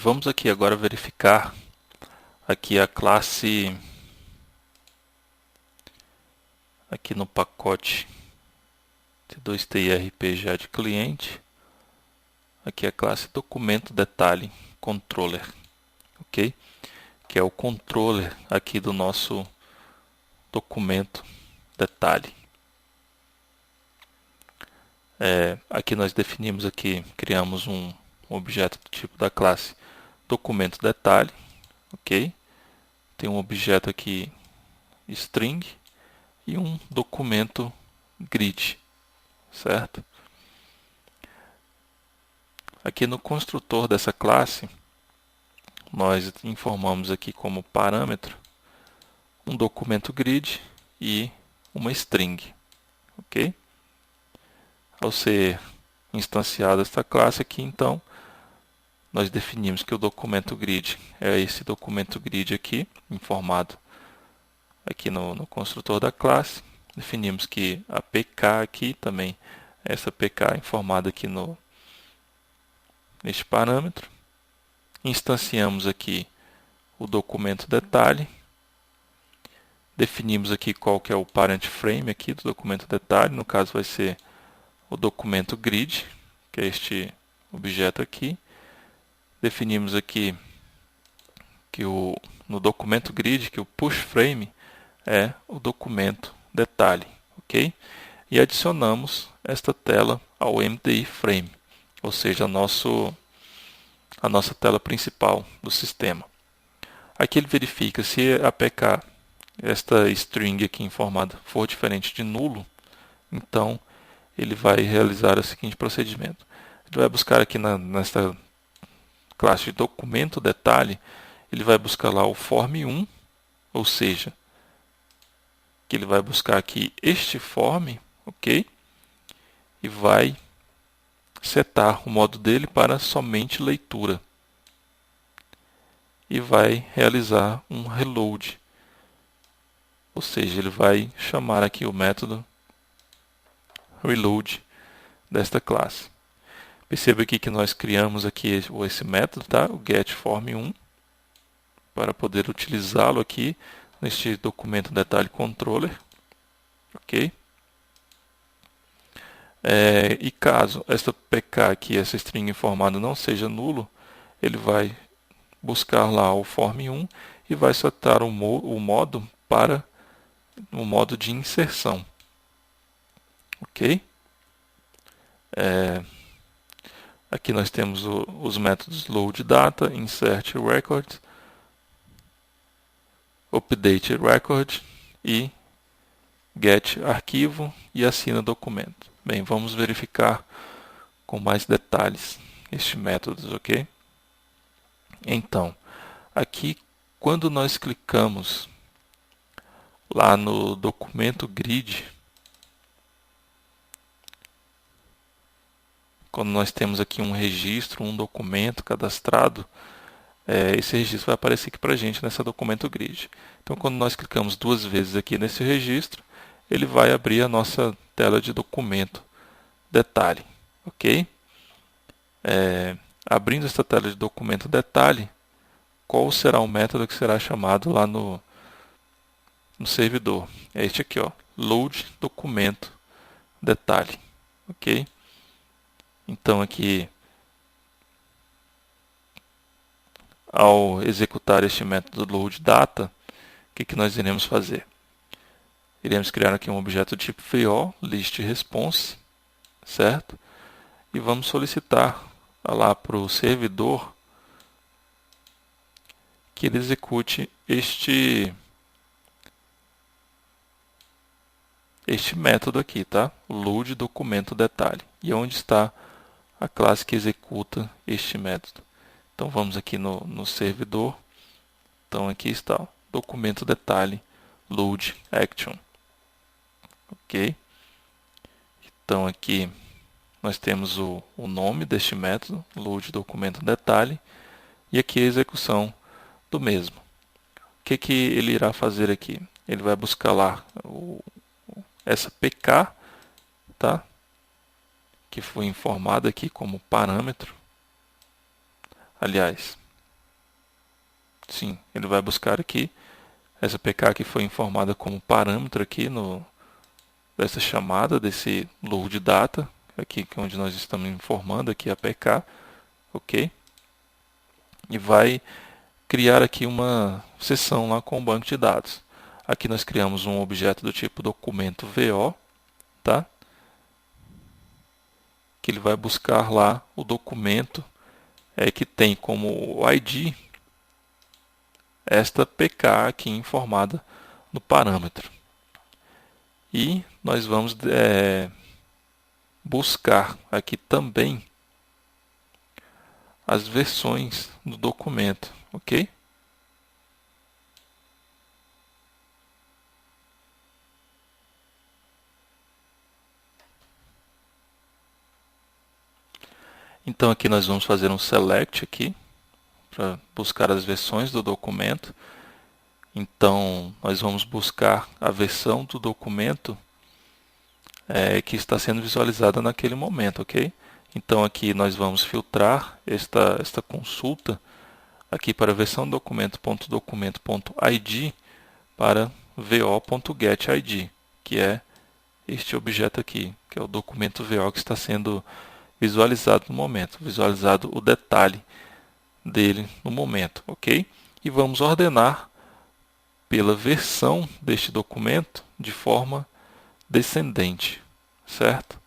Vamos aqui agora verificar aqui a classe, aqui no pacote T2TIRP já de cliente, aqui a classe documento detalhe controller, ok? Que é o controller aqui do nosso documento detalhe. Aqui nós definimos aqui, criamos um objeto do tipo da classe documento detalhe, ok? Tem um objeto aqui string e um documento grid, certo? Aqui no construtor dessa classe, nós informamos aqui como parâmetro um documento grid e uma string, ok? Ao ser instanciada esta classe aqui, então, nós definimos que o documento grid é esse documento grid aqui, informado aqui no construtor da classe. Definimos que a PK aqui também, essa PK informada aqui neste parâmetro. Instanciamos aqui o documento detalhe. Definimos aqui qual que é o parent frame aqui do documento detalhe. No caso vai ser o documento grid, que é este objeto aqui. Definimos aqui que no documento grid que o push frame é o documento detalhe, ok? E adicionamos esta tela ao MDI frame, ou seja, a nossa tela principal do sistema. Aqui ele verifica se a PK, esta string aqui informada, for diferente de nulo, então ele vai realizar o seguinte procedimento. Ele vai buscar aqui nesta classe de documento detalhe, ele vai buscar lá o form1, ou seja, que ele vai buscar aqui este form, ok? E vai setar o modo dele para somente leitura. E vai realizar um reload. Ou seja, ele vai chamar aqui o método reload desta classe. Perceba aqui que nós criamos aqui esse método, tá? O getForm1, para poder utilizá-lo aqui neste documento detalhe controller, ok? E caso esta PK aqui, essa string informada não seja nulo, ele vai buscar lá o form1 e vai setar o modo para o modo de inserção, ok? Aqui nós temos os métodos loadData, insertRecord, updateRecord e getArquivo e assina documento. Bem, vamos verificar com mais detalhes este método, ok? Então, aqui quando nós clicamos lá no documento grid, quando nós temos aqui um registro, um documento cadastrado, esse registro vai aparecer aqui para a gente nessa documento grid. Então, quando nós clicamos duas vezes aqui nesse registro, ele vai abrir a nossa tela de documento detalhe, ok? Abrindo esta tela de documento detalhe, qual será o método que será chamado lá no servidor? É este aqui, ó, load documento detalhe, ok? Então aqui, ao executar este método loadData, o que nós iremos fazer? Iremos criar aqui um objeto tipo FreeAll, listResponse, certo? E vamos solicitar lá para o servidor que ele execute este método aqui, tá? O load documento detalhe. E onde está a classe que executa este método? Então vamos aqui no servidor. Então aqui está o documento detalhe load action. Ok? Então aqui nós temos o nome deste método, load documento detalhe, e aqui a execução do mesmo. O que ele irá fazer aqui? Ele vai buscar lá essa PK, tá? Que foi informada aqui como parâmetro. aliás, sim, ele vai buscar aqui essa PK que foi informada como parâmetro aqui dessa chamada, desse load data, aqui que é onde nós estamos informando aqui a PK, ok? E vai criar aqui uma seção lá com o banco de dados. Aqui nós criamos um objeto do tipo documento VO, tá? Que ele vai buscar lá o documento que tem como ID esta PK aqui informada no parâmetro. E nós vamos buscar aqui também as versões do documento, ok? Então aqui nós vamos fazer um select aqui para buscar as versões do documento. Então nós vamos buscar a versão do documento que está sendo visualizada naquele momento, ok? Então aqui nós vamos filtrar esta consulta aqui para a versão documento.documento.id para vo.getID, que é este objeto aqui, que é o documento VO que está sendo visualizado no momento, visualizado o detalhe dele no momento, ok? E vamos ordenar pela versão deste documento de forma descendente, certo?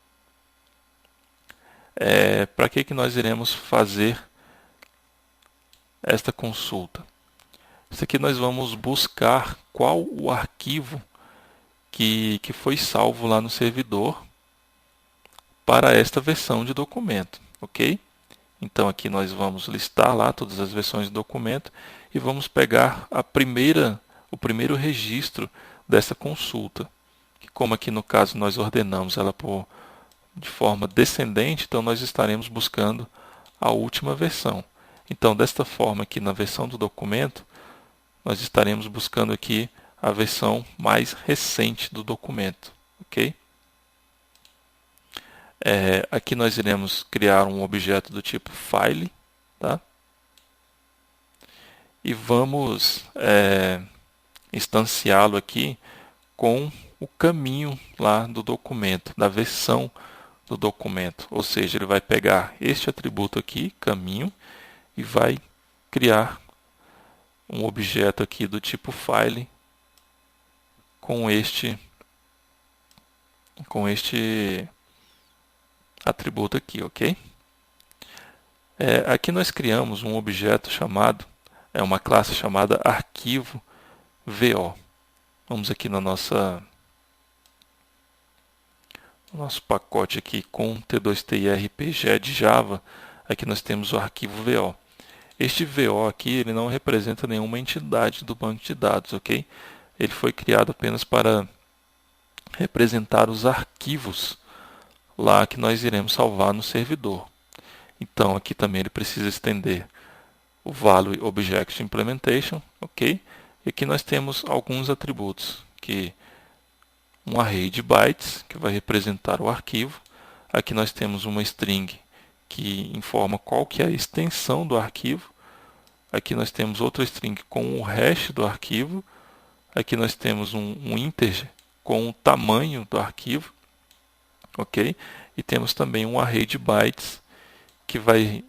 Para que nós iremos fazer esta consulta? Isso aqui nós vamos buscar qual o arquivo que foi salvo lá no servidor para esta versão de documento, ok? Então aqui nós vamos listar lá todas as versões do documento e vamos pegar o primeiro registro dessa consulta. Que como aqui no caso nós ordenamos ela de forma descendente, então nós estaremos buscando a última versão. Então desta forma aqui na versão do documento, nós estaremos buscando aqui a versão mais recente do documento, ok? Aqui nós iremos criar um objeto do tipo file, tá? E vamos instanciá-lo aqui com o caminho lá do documento, da versão do documento. Ou seja, ele vai pegar este atributo aqui, caminho, e vai criar um objeto aqui do tipo file com este atributo aqui, ok? Aqui nós criamos um objeto uma classe chamada arquivo VO. Vamos aqui no nosso pacote aqui com T2TI-RPG de Java. Aqui nós temos o arquivo VO. Este VO aqui ele não representa nenhuma entidade do banco de dados, ok? Ele foi criado apenas para representar os arquivos lá que nós iremos salvar no servidor. Então aqui também ele precisa estender o value object implementation, ok? E aqui nós temos alguns atributos, que um array de bytes, que vai representar o arquivo. Aqui nós temos uma string que informa qual que é a extensão do arquivo. Aqui nós temos outra string com o hash do arquivo. Aqui nós temos um integer com o tamanho do arquivo, ok? E temos também um array de bytes que vai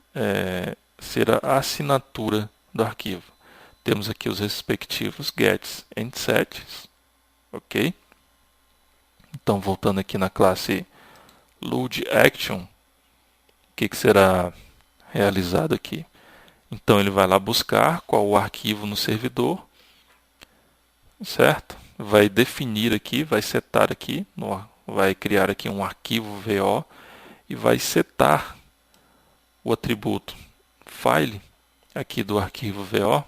ser a assinatura do arquivo. Temos aqui os respectivos gets and sets, ok? Então, voltando aqui na classe loadAction, o que será realizado aqui? Então, ele vai lá buscar qual o arquivo no servidor, certo? Vai definir aqui, vai setar aqui, vai criar aqui um arquivo VO e vai setar o atributo file aqui do arquivo VO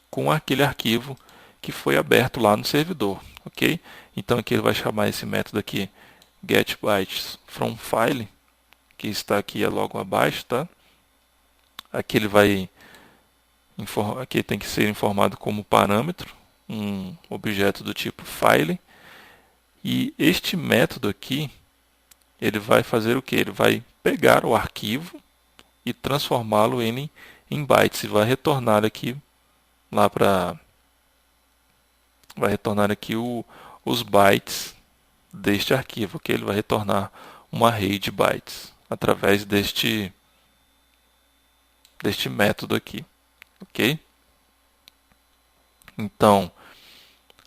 com aquele arquivo que foi aberto lá no servidor, ok? Então aqui ele vai chamar esse método aqui getBytesFromFile, que está aqui logo abaixo, tá? Aqui ele vai aqui tem que ser informado como parâmetro um objeto do tipo file, e este método aqui ele vai fazer o que? Ele vai pegar o arquivo e transformá-lo em bytes. E vai retornar aqui lá vai retornar aqui os bytes deste arquivo, ok? Ele vai retornar um array de bytes através deste método aqui, ok? Então,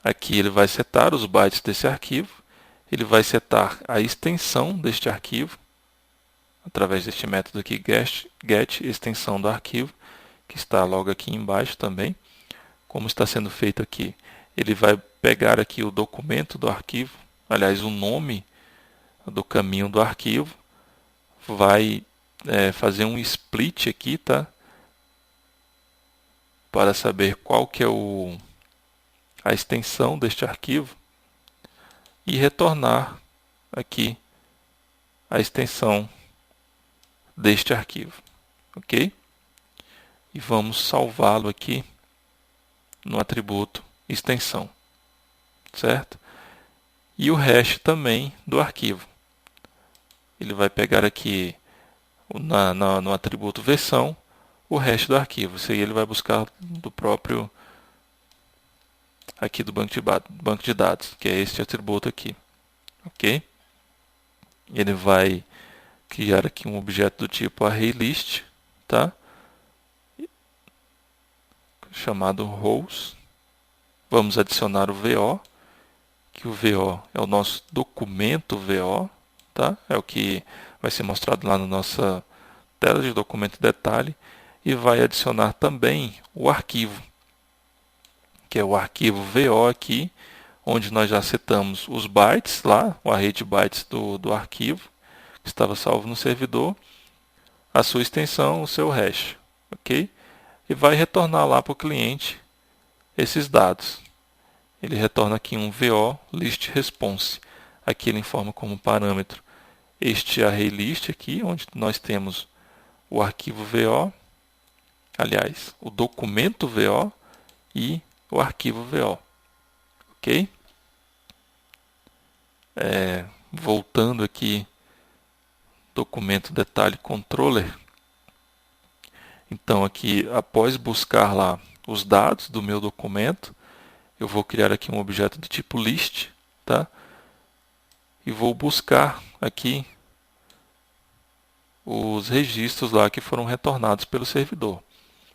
aqui ele vai setar os bytes desse arquivo, ele vai setar a extensão deste arquivo, através deste método aqui, get extensão do arquivo, que está logo aqui embaixo também. Como está sendo feito aqui, ele vai pegar aqui o documento do arquivo, aliás, o nome do caminho do arquivo, vai fazer um split aqui, tá? Para saber qual que é a extensão deste arquivo e retornar aqui a extensão deste arquivo, ok? E vamos salvá-lo aqui no atributo extensão, certo? E o hash também do arquivo. Ele vai pegar aqui no atributo versão o hash do arquivo. Isso aí ele vai buscar do próprio aqui do banco de dados, que é este atributo aqui, ok? Ele vai criar aqui um objeto do tipo ArrayList, tá? Chamado rows. Vamos adicionar o VO, que o VO é o nosso documento VO, tá? É o que vai ser mostrado lá na nossa tela de documento detalhe, e vai adicionar também o arquivo, que é o arquivo VO aqui, onde nós já setamos os bytes lá, o array de bytes do arquivo, que estava salvo no servidor, a sua extensão, o seu hash, ok? E vai retornar lá para o cliente esses dados. Ele retorna aqui um VO list response. Aqui ele informa como parâmetro este array list aqui, onde nós temos o arquivo VO, aliás, o documento VO e o arquivo VO, ok? Voltando aqui, documento detalhe controller. Então aqui, após buscar lá os dados do meu documento, eu vou criar aqui um objeto do tipo list, tá? E vou buscar aqui os registros lá que foram retornados pelo servidor.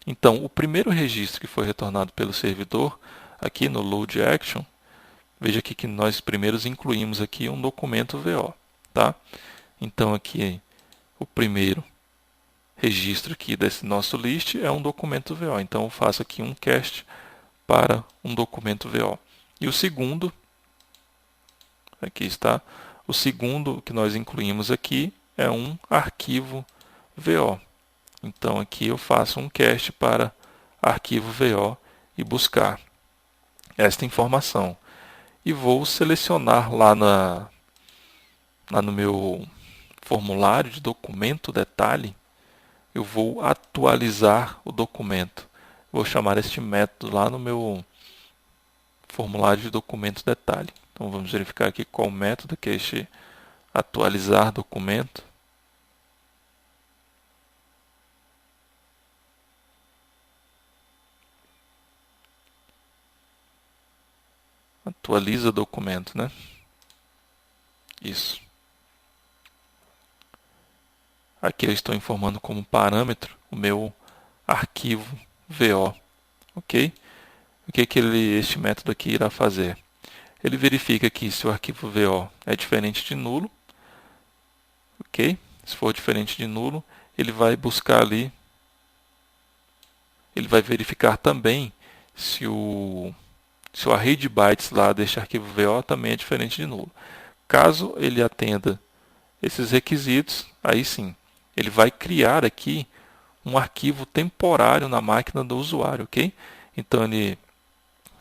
Então, o primeiro registro que foi retornado pelo servidor, aqui no load action, veja aqui que nós primeiros incluímos aqui um documento VO, tá? Então aqui o primeiro registro aqui desse nosso list é um documento VO. Então eu faço aqui um cast para um documento VO. E o segundo, aqui está, o segundo que nós incluímos aqui é um arquivo VO. Então aqui eu faço um cast para arquivo VO e buscar esta informação. E vou selecionar lá no meu formulário de documento detalhe, eu vou atualizar o documento. Vou chamar este método lá no meu formulário de documento detalhe. Então vamos verificar aqui qual método que é este atualizar documento. Atualiza documento, né? Isso. Aqui eu estou informando como parâmetro o meu arquivo VO, ok? O que este método aqui irá fazer? Ele verifica aqui se o arquivo VO é diferente de nulo, ok? Se for diferente de nulo, ele vai buscar ali, ele vai verificar também se o array de bytes lá deste arquivo VO também é diferente de nulo. Caso ele atenda esses requisitos, aí sim, ele vai criar aqui um arquivo temporário na máquina do usuário, ok? Então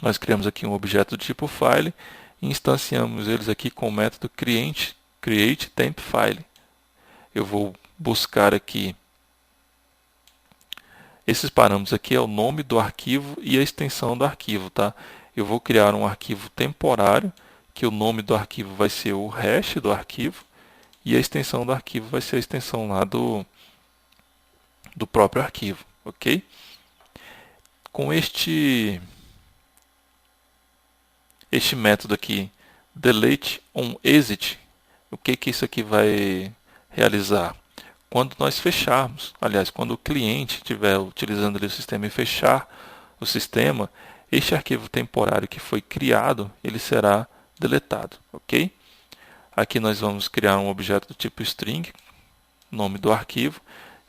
nós criamos aqui um objeto do tipo file e instanciamos eles aqui com o método create temp file. Eu vou buscar aqui esses parâmetros aqui, é o nome do arquivo e a extensão do arquivo, tá? Eu vou criar um arquivo temporário, que o nome do arquivo vai ser o hash do arquivo e a extensão do arquivo vai ser a extensão lá do próprio arquivo, ok? Com este método aqui, delete on exit, o que isso aqui vai realizar? Quando nós fecharmos, aliás, quando o cliente estiver utilizando ali o sistema e fechar o sistema, este arquivo temporário que foi criado, ele será deletado, ok? Aqui nós vamos criar um objeto do tipo string, nome do arquivo,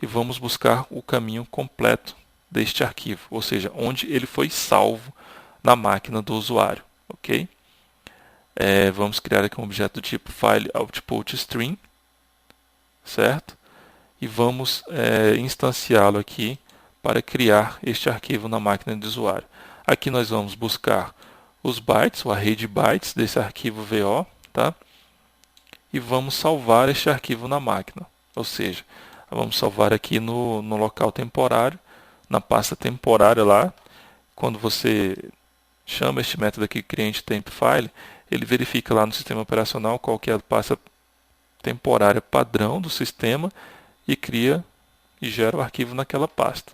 e vamos buscar o caminho completo deste arquivo, ou seja, onde ele foi salvo na máquina do usuário, ok? Vamos criar aqui um objeto do tipo file output string, certo? E vamos instanciá-lo aqui para criar este arquivo na máquina do usuário. Aqui nós vamos buscar os bytes, o array de bytes desse arquivo VO, tá? E vamos salvar este arquivo na máquina, ou seja, vamos salvar aqui no local temporário, na pasta temporária lá. Quando você chama este método aqui, cliente_temp_file, ele verifica lá no sistema operacional qual que é a pasta temporária padrão do sistema e cria e gera o arquivo naquela pasta.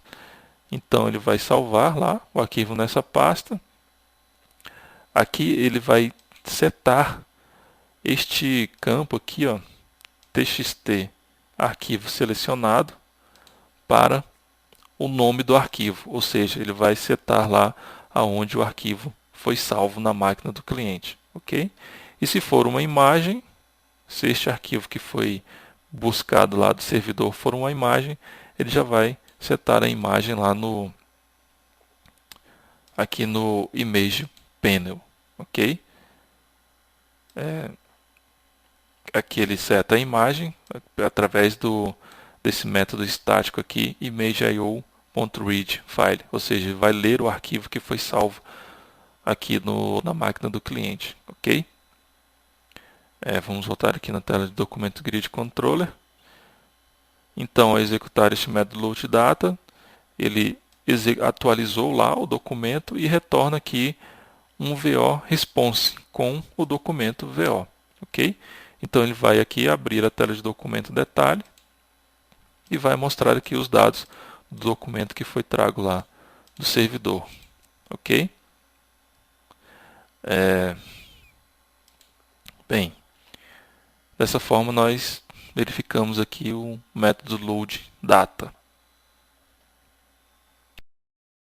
Então ele vai salvar lá o arquivo nessa pasta. Aqui ele vai setar este campo aqui, ó, txt arquivo selecionado, para o nome do arquivo, ou seja, ele vai setar lá aonde o arquivo foi salvo na máquina do cliente, ok? E se for uma imagem, se este arquivo que foi buscado lá do servidor for uma imagem, ele já vai setar a imagem lá aqui no Image Panel, ok? Aqui ele seta a imagem através desse método estático aqui, image.io.read_file, ou seja, vai ler o arquivo que foi salvo aqui na máquina do cliente, ok? Vamos voltar aqui na tela de documento grid controller. Então, ao executar este método loadData, ele atualizou lá o documento e retorna aqui um VO response com o documento VO, ok? Então ele vai aqui abrir a tela de documento detalhe e vai mostrar aqui os dados do documento que foi trago lá do servidor, ok? Bem, dessa forma nós verificamos aqui o método loadData.